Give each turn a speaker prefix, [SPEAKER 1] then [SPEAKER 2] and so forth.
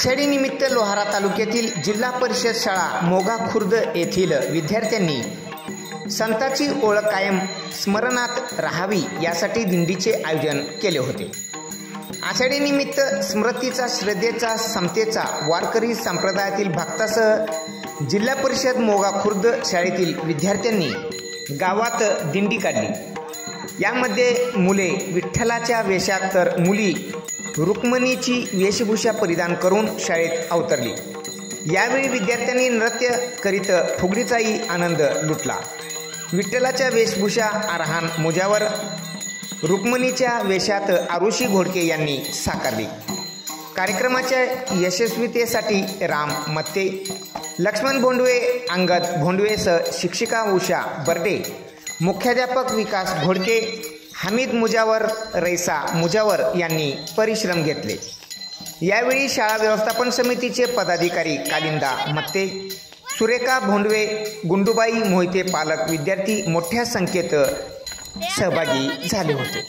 [SPEAKER 1] आषाढी निमित्त लोहारा तालुक्यातील जिल्हा परिषद शाळा मोगा खुर्द येथील विद्यार्थ्यांनी संतांची ओळख कायम स्मरणात राहावी यासाठी दिंडीचे आयोजन केले होते। आषाढी निमित्त स्मृतीचा, श्रद्धेचा, समतेचा वारकरी संप्रदायातील भक्तासह जिल्हा परिषद मोगा खुर्द शाळेतील विद्यार्थ्यांनी गावात दिंडी काढली। यामध्ये मुले विठ्ठलाच्या वेशात तर मुली रुक्मिणीची वेशभूषा परिधान करून शाळेत अवतरली। यावेळी विद्यार्थ्यांनी नृत्य करीत फुगडीचाही आनंद लुटला। विठ्ठलाच्या वेशभूषा आराहान मुजावर, रुक्मिणीच्या वेशात आरुषी घोडके यांनी साकारली। कार्यक्रमाच्या यशस्वीतेसाठी राम मत्ते, लक्ष्मण भोंडवे, अंगद भोंडवेसह शिक्षिका उषा बर्डे, मुख्याध्यापक विकास घोडके, हमीद मुजावर, रईसा मुजावर यांनी परिश्रम घेतले। यावेळी शाळा व्यवस्थापन समितीचे पदाधिकारी कालिंदा मत्ते, सुरेखा भोंडवे, गुंडूबाई मोहिते, पालक, विद्यार्थी मोठ्या संख्येत सहभागी झाले होते।